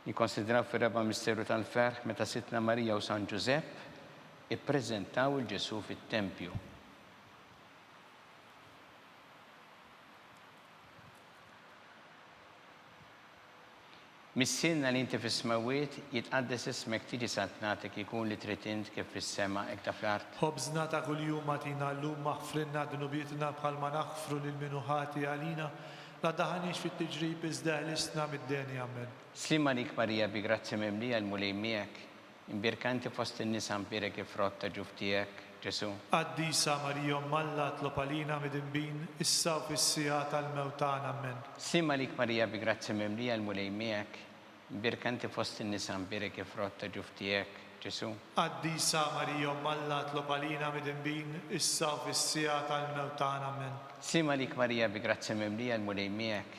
Nikkonsidraw fir-raba' misteru tal-ferħ meta Sitna Marija u San Ġusepp ippreżentaw il-Ġesu fit-Tempju. Missilna li inti fis-smawiet jitqaddes ismek tiġi saltnatek ikun li trid int kif fis-sema hekk ta' fl-art. Ħobżna ta' kuljum għatina llum aħfrilna d-nubietna bħalma naħfru lil-minuħati għalina la daħanix fit-tiġrib iżdeħlisna mid-deni amen. Sima lik Marija bi grazzi mimlija l-mulej miegħek, imbirka inti fost in-nisa mpirek kif rotta ġuf tiegħek Ġesu. Qaddisa Marija Malla tlopalina mid-imbin issa u fis-sija tal-mewtana amen. Sima lik Marija bi grazzi mimlija l-mulej miegħek, imbirka inti fost in-nisa mpirek kif rotta ġuf tiegħek Ġesu. Qaddisa Marija Malla tlopalina mid-imbin issa u fis-sija tal-mewtana amen. Sima lik Marija bi grazzi mimlija l-mulej miegħek,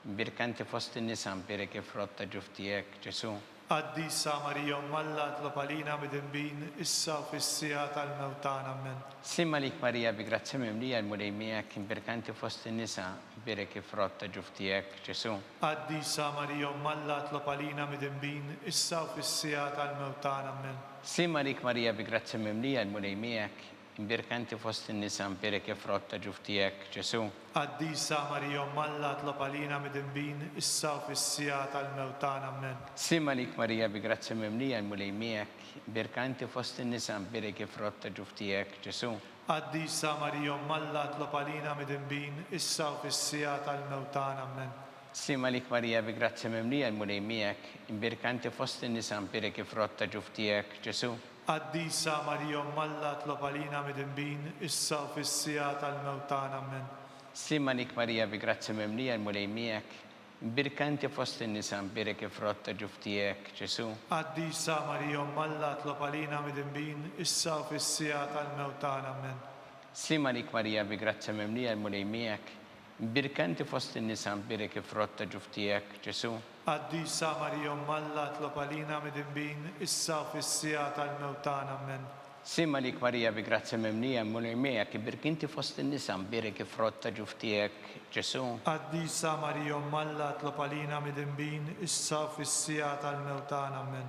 imbirka inti fost in-nisa mpirek kif rotta ġuf tiegħek Ġesu. Qaddisa Marija Malla tlopalina mid-imbin issa u fis-sija tal-mewtana amen. Sima lik Marija bi grazzi mimlija l-mulej miegħek, imbirka inti fost in-nisa mpirek kif rotta ġuf tiegħek Ġesu. Qaddisa Marija Malla tlopalina mid-imbin issa u fis-sija tal-mewtana amen. Sima lik Marija bi grazzi mimlija l-mulej miegħek, imbirka inti fost in-nisa mpirek kif rotta ġuf tiegħek Ġesu. Qaddisa Marija Malla tlopalina mid-imbin issa u fis-sija tal-mewtana amen. Sima lik Marija bi grazzi mimlija l-mulej miegħek, imbirka inti fost in-nisa mpirek kif rotta ġuf tiegħek Ġesu. Qaddisa Marija Malla tlopalina mid-imbin issa u fis-sija tal-mewtana amen. Sima lik Marija bi grazzi mimlija l-mulej miegħek, imbirka inti fost in-nisa mpirek kif rotta ġuf tiegħek Ġesu. Qaddisa Marija Malla tlopalina mid-imbin issa u fis-sija tal-mewtana amen. Sima lik Marija bi grazzi mimlija l-mulej miegħek, Birkanti fost in-nisa mbirek frott ta' ġuf tiegħek, Ġesu. Qaddisa Marija Alla tlob għalina mid-imbin, issa u fis-sija tal-mewtana. Amen. Slima lik Marija bi grazzja memlija l-mulej miegħek. Birkanti fost in-nisa mbirek frott ta' ġuf tiegħek, Ġesu. Qaddisa Marija Alla tlob għalina mid-imbin, issa u fis-sija tal-mewtana. Amen. Slima lik Marija bi grazzja memlija l-mulej miegħek. Birkanti fost in-nisa mbirek frott ta' ġuf tiegħek, Ġesu. Qaddisa Marija Alla tlob għalina mid-imbin, issa u fis-sija tal-mewtana. Amen.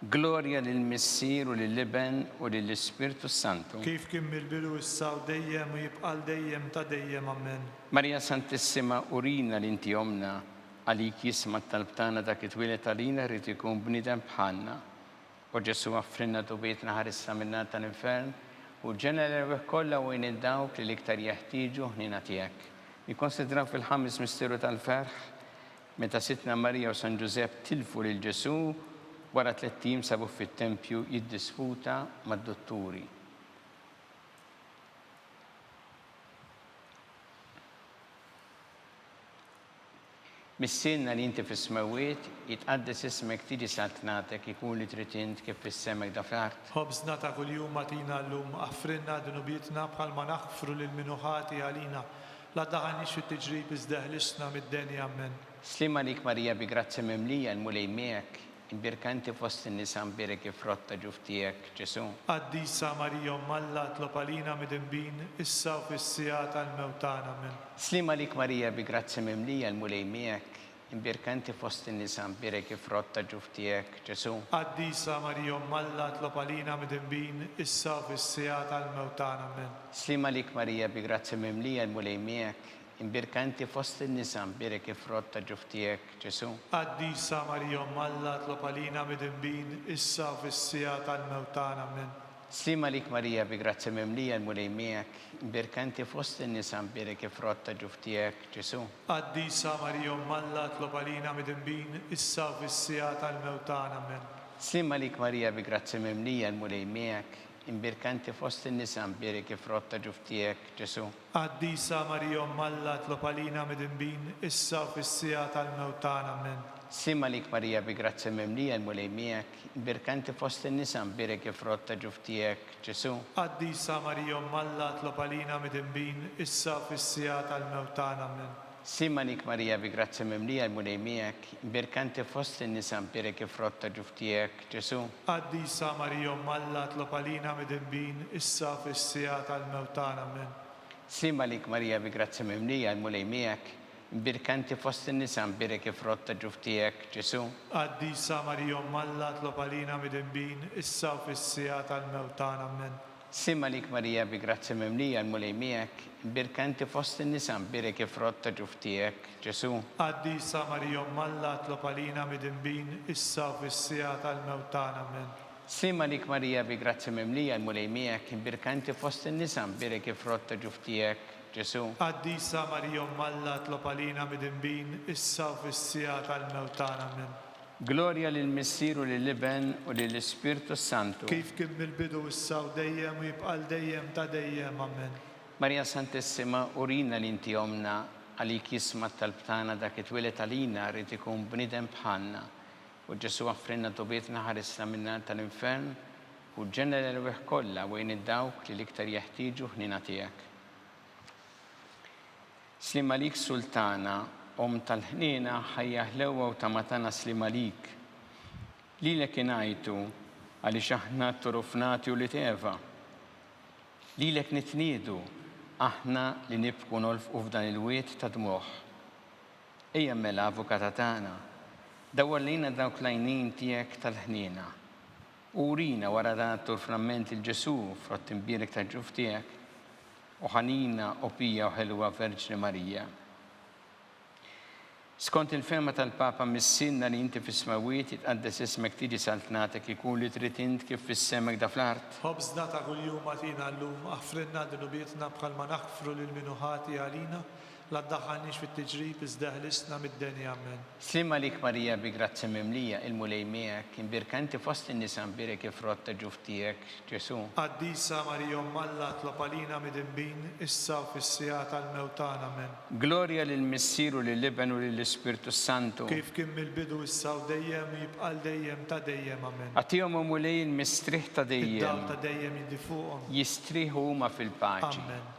Gloria lill-Missier u lill-Liben u lill-Ispirtu Santu. Kif kien mill-bidu issa u dejjem u jibqal dejjem ta' dejjem. Amen. Marija Santissima, urina l-inti omna, għalik jisma tal-btana dak it-twilet għalina rrid ikun bnidem bħalna. U Ġesu għaffrinna dubietna ħarissa minna tal-infern u ġenna l-erweħ kollha u dawk li l-iktar jeħtieġu ħnina tiegħek. Nikkonsidraw fil-ħames misteru tal-ferħ meta Sitna Marija u San Ġusepp tilfu lil Ġesu wara 3 tim sabu fit-tempju jiddisputa mad-dotturi. Missilna li inti fis-smawiet jitqaddes ismek tiġi saltnatek ikun li trid int kif fis-semek da fl-art. Ħobżna ta' kuljum matina llum, affrinna dunubietna bħalma naħfru lil minuħati għalina. La daħanix fit-tiġrib iżdeħlisna mid-denja. Amen. Slima lik Marija bi grazzja memlija l-mulej miegħek. Imbirkanti fost in-nisa mbirek frott ta' ġuf tiegħek, Ġesu. Qaddisa Marija Alla tlob għalina mid-imbin, issa u fis-sija tal-mewtana. Amen. Slima lik Marija bi grazzja memlija l-mulej miegħek. Imbirkanti fost in-nisa mbirek frott ta' ġuf tiegħek, Ġesu. Qaddisa Marija Alla tlob għalina mid-imbin, issa u fis-sija tal-mewtana. Amen. Slima lik Marija bi grazzja memlija l-mulej miegħek. Imbirkanti fost in-nisa mbirek frott ta' ġuf tiegħek, Ġesu. Qaddisa Marija Alla tlob għalina mid-imbin, issa u fis-sija tal-mewtana. Amen. Slima lik Marija bi grazzja memlija l-mulej miegħek. Imbirkanti fost in-nisa mbirek frott ta' ġuf tiegħek, Ġesu. Qaddisa Marija Alla tlob għalina mid-imbin, issa u fis-sija tal-mewtana. Amen. Slima lik Marija bi grazzja memlija l-mulej miegħek. Imbirkanti fost in-nisa mbirek frott ta' ġuf tiegħek, Ġesu. Qaddisa Marija Alla tlob għalina mid-imbin, issa u fis-sija tal-mewtana. Amen. Slima lik Marija bi grazzja memlija l-mulej miegħek. Imbirkanti fost in-nisa mbirek frott ta' ġuf tiegħek, Ġesu. Qaddisa Marija Alla tlob għalina mid-imbin, issa u fis-sija tal-mewtana. Amen. Slima lik Marija bi grazzja memlija l-mulej miegħek. Imbirkanti fost in-nisa mbirek frott ta' ġuf tiegħek, Ġesu. Qaddisa Marija Alla tlob għalina mid-imbin, issa u fis-sija tal-mewtana. Amen. Slima lik Marija bi grazzja memlija l-mulej miegħek. Imbirkanti fost in-nisa mbirek frott ta' ġuf tiegħek, Ġesu. Qaddisa Marija Alla tlob għalina mid-imbin, issa u fis-sija tal-mewtana. Amen. Slima lik Marija bi grazzja memlija l-mulej miegħek. Imbirkanti fost in-nisa mbirek frott ta' ġuf tiegħek, Ġesu. Qaddisa Marija Alla tlob għalina mid-imbin, issa u fis-sija tal-mewtana. Amen. Slima lik Marija bi grazzja memlija l-mulej miegħek. Imbirkanti fost in-nisa mbirek frott ta' ġuf tiegħek, Ġesu. Qaddisa Marija Alla tlob għalina mid-imbin, issa u fis-sija tal-mewtana. Amen. Gloria lill-Missier u lill-Liben u lill-Ispirtu Santu. Kif kien mill-bidu issa u dejjem u jibqal dejjem ta' dejjem. Amen. Marija Santissima, urina l-inti omna għalik jisma tal-btana dak it-twilet għalina rrid ikun bnidem bħalna. U Ġesu għaffrinna dubietna ħarisna minna tal-infern u ġenna l-erweħ kollha u dawk li l-iktar jeħtieġu ħnina tiegħek. Slima lik Sultana, tal-ħnina ħajja ħlewa u tamatana slima lik. Lilek ingħajtu għaliex aħna turufnati u li teva. Lilek nitniedu aħna li nibku nolfqu f'dan il-wiet ta' dmuħ. Ejja mela avukata tagħna, dawwallina dawk l-għajnien tiegħek tal-ħnina. Urina wara dan turframment il-Ġesu frott imbirek ta' ġuf tiegħek u ħanina u pija u ħelwa Verġni Marija. Skont il-ferma tal-Papa missinna li inti fis-smawiet jitqaddes ismek tiġi saltnatek ikun li trid int kif fis-semek da fl-art. Ħobżna ta' kuljum matina llum, affrinna dunubietna bħalma naħfru lil minuħati għalina. la ddaħħalniex fit-tiġrib iżda ħlisna mid-deni amen. Slima lik Marija bi grazzi mimlija il-mulej miegħek, imbirka inti fost in-nisa mbirek ifrott ta' ġuf tiegħek Ġesu. Qaddisa Marija Alla tlob għalina mid-imbin issa u fis-sija tal-mewtan amen. Glorja lil Missieru lill-Iben u lill-Ispirtu Santu. Kif kien mill-bidu issa u dejjem jibqa' dejjem ta' dejjem amen. Għatihom mulej il-mistriħ ta' Id-dal dejjem. ta' dejjem jiddi fuqhom. Jistriħu huma fil-paċi. Amen.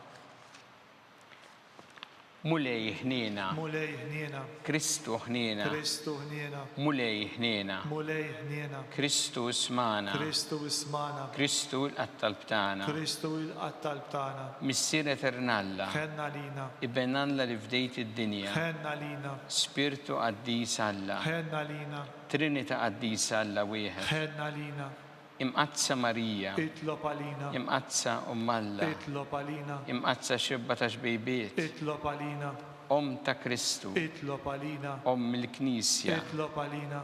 Mulej ħniena. Mulej ħniena, Kristu ħniena. Kristu ħniena, Mulej ħniena. mulej ħniena, Kristu ismana. Kristu ismana, Kristu l-qattalb tagħna. Kristu il-qattalb tagħna. Missier eternalla. Ħenna lina, Ibenalla li fdejt id-dinja. ħenna lina, Spiritu qaddis Alla. ħenna lina, Trinita qaddis Alla wieħed. ħenna lina, Imqazza Marija. itlob għalina, Imqazza Alla. itlob għalina, Imqazza xibba ta' xbejbiet. itlob għalina, Ta' Kristu. itlob għalina, Il-Knisja. itlob għalina,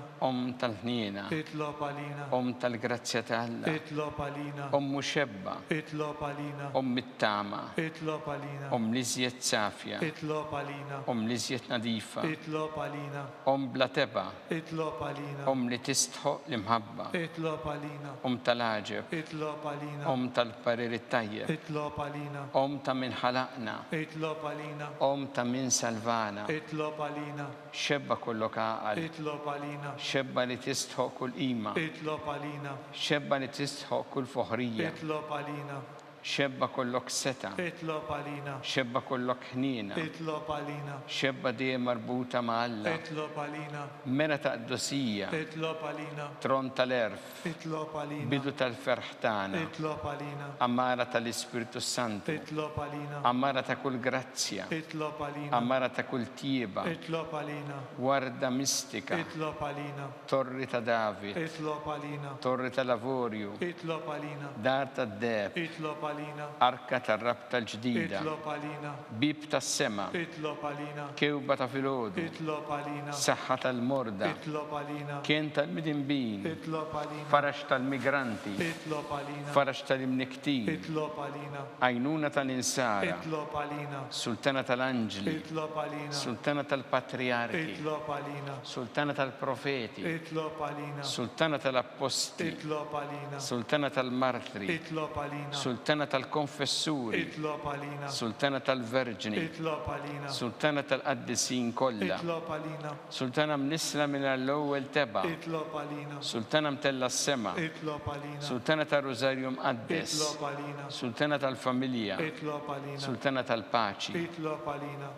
Tal-ħniena. itlob għalina, Tal-grazzja ta' Alla. itlob għalina, Muxebba. itlob għalina, Mit-tama. itlob għalina, Liżjed safja. itlob għalina, Liżjed nadifa. itlob għalina, Bla teba. itlob għalina, Li tistħoq l-imħabba. itlob għalina, Tal-ħaġeb. itlob għalina, Tal-parir it-tajjeb. itlob għalina, Ta' min ħalaqna. itlob għalina, Ta' min salvana. itlob għalina, Xebba kollok għaqal. itlob għalina, Xebba li tistħoq kull qima. itlob għalina, Xebba li tistħoq kull foħrija. itlob għalina, Xebba kollok seta. itlob għalina, Xebba kollok ħnina. itlob għalina, Xebba dejjem marbuta ma' Alla. itlob għalina, Mera ta' qdosija. itlob għalina, Tron tal-erf. itlob għalina, Bidu tal-ferħ tagħna. itlob għalina, Ammara tal-Ispiritu Santu. itlob għalina, Ammara ta' kull grazzja. itlob għalina, Ammara ta' kull tieba. itlob għalina, Warda mistika. itlob għalina, Torri ta' David. itlob għalina, Torri ta' Lavorju. itlob għalina, Dar ta' Deb. itlob għalina, Arka ta' rab tal-ġdida. itlob għalina, Bib ta' sema. itlob għalina, Kewba ta' filgħodu. itlob għalina, Saħħa tal-morda. itlob għalina, Kien tal-midinbin. itlob għalina, Farax tal-migranti. itlob għalina, Farax tal-imniktin. itlob għalina, Għajnuna tal-insara. itlob għalina, Sultana tal-anġli. itlob għalina, Sultana tal-patriarki. itlob għalina, Sultana tal-profeti. itlob għalina, Sultana tal-apposti. itlob għalina, Sultana tal-martri. itlob għalina, Sultana tal-konfessuri. itlob għalina, Sultana tal-verġni. itlob għalina, Sultana tal-qaddisin kollha. itlob għalina, Sultana mnisla minn l-ewwel teba. itlob għalina, Sultana mtella s-sema. itlob għalina, Sultana tal-Rożarju mqaddes. itlob għalina, Sultana tal-familja. itlob għalina, Sultana tal-paċi. itlob għalina,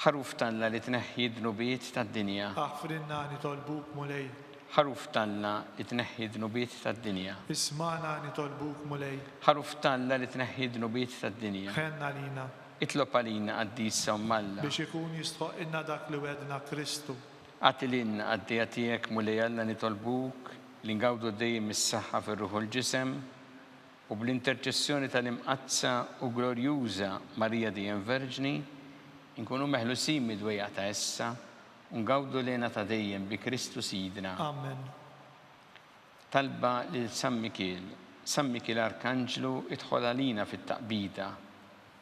Ħaruf talla li tneħħi dnubiet tad-dinja. aħfrinna nitolbuk mulej, Ħaruf talla li tneħħi dnubiet tad-dinja. ismana nitolbuk mulej, Ħaruf talla li tneħħi dnubiet tad-dinja. ħenna lina, Itlob għalina għaddisa u malla. biex ikun jistħoq inna dak li wedna Kristu. Għatilin għaddija tijek mulej Alla nitolbuk li ngawdu dejjem is-saħħa fir-ruħu l-ġisem u bl-interċessjoni tal-imqazza u glorjuża Marija dejjem Verġni nkunu meħlusin mid-dwejja ta' issa u ngawdu lena ta' dejjem bi Kristu Sidna. Amen. Talba lil San Mikil. San Mikil Arkanġlu idħol għalina fit-taqbida.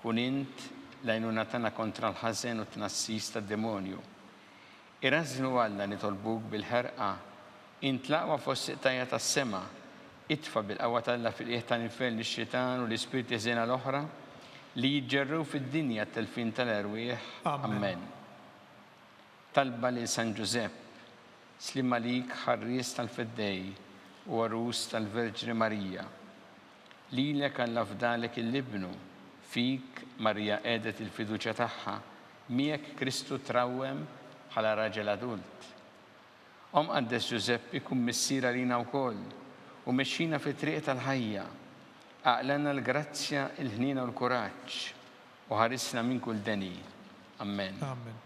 Kun int lajnuna tana kontra l-ħażen u t-nassis tad-demonju. Irażnu Alla nitolbuk bil-ħerqa. Int laqwa fost siqtajja tas-sema. Itfa bil-qawwa Alla fil-qiegħ tal-infern lix-xitan u l-ispirti żena l-oħra li jiġġerru fid-dinja t-telfin tal-erwieħ. Amen. Talba lil San Ġusepp. Slim għalik ħarries tal-feddej u għarus tal-Verġni Marija. Lilek Alla fdalek il-libnu. Fik Marija edet il-fiduċja tagħha. Miegħek Kristu trawwem bħala raġel adult. Qaddes Ġusepp ikun missiera lina wkoll u mexxina fit-triq tal-ħajja. Aqlana l-grazzja, il-ħnina u l-kuraġġ u ħarisna minn kull deni. Amen. Amen.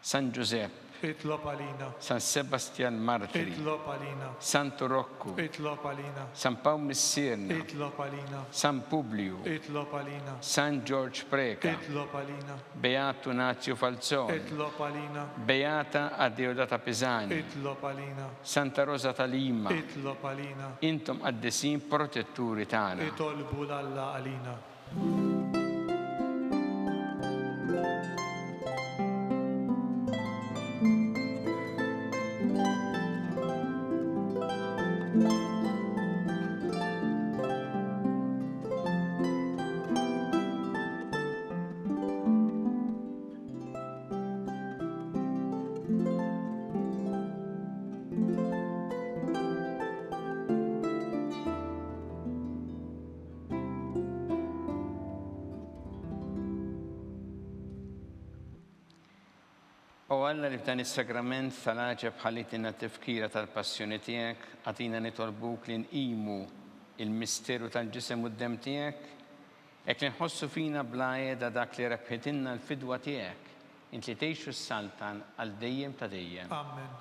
San Ġusepp, Itlob għalina, San Sebastian Martri, itlob għalina, Santo Rocco, itlob għalina, San Paul Missirna, itlob għalina, San Publio, itlob għalina, San George Preca, itlob għalina, Beato Nazio Falzone, itlob għalina, Beata Adeodata Pisani, itlob għalina, Santa Rosa ta' Lima, itlob għalina, intom qaddisin protetturi tagħna. itolbu l-Alla għalina. U Alla li f'dan is-sagrament tal-għaġeb ħallitina t-tifkira tal-passjoni tiegħek, għatina nitolbuk li nqimu il-misteru tal-ġisem u d-dem tiegħek, hekk li nħossu fina bla għeda dak li rebħitilna l-fidwa tiegħek, int li tgħixu s-saltan għal dejjem ta' dejjem. Amen.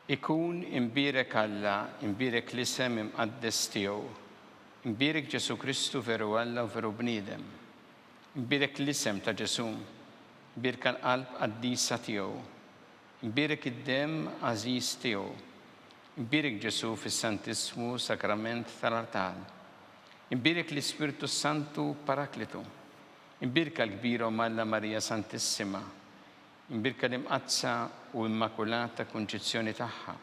Ikun imbirek Alla, imbirek l-isem imqaddes tiegħu, imbirek Ġesu Kristu veru Alla u veru bniedem, imbirek l-isem ta' Ġesu, imbirek l-qalb qaddisa tiegħu, imbirek id-dem għażiż tiegħu, imbirek Ġesu fis-Santismu sakrament tal-altar, imbirek l-Ispiritu Santu Paraklitu, imbirek l-kbira Alla Marija Santissima, imbirka l-imqazza u immakulata konċizzjoni tagħha.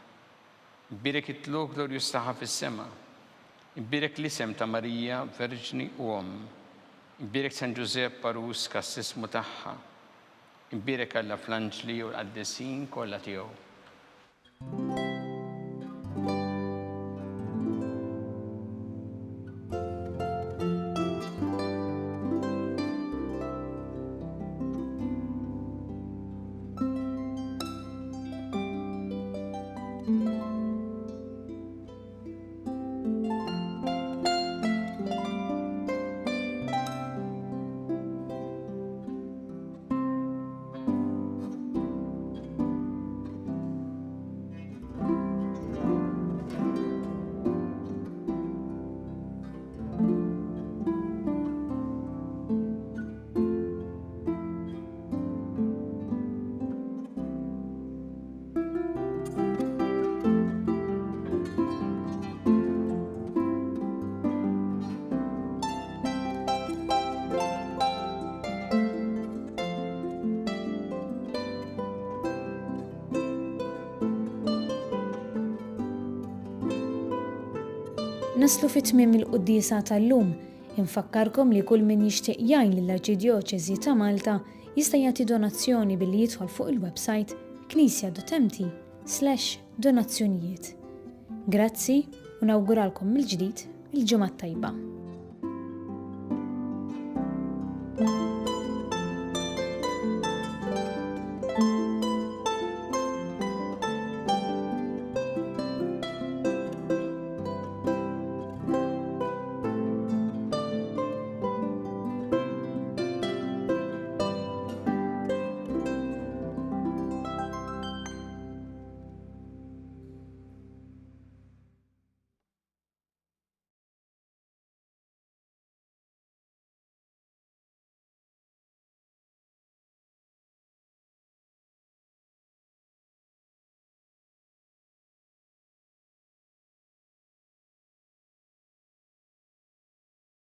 Imbirek it-tluq glorjus tagħha fis-sema. Imbirek l-isem ta' Marija Verġni u Imbirek San Giuseppe Parus kas-sismu tagħha. Imbirek Alla fl-anġli u l-qaddesin kollha tiegħu. Naslu fit-tmiem il-qudiesa tal-lum, infakkarkom li kull min jixtieq jgħin lill-Arċidjoċeżi ta' Malta jista' jagħti donazzjoni billi jidħol fuq il-website knisja.mt/donazzjonijiet. Grazzi u nawguralkom mill-ġdid il-ġimgħa tajba.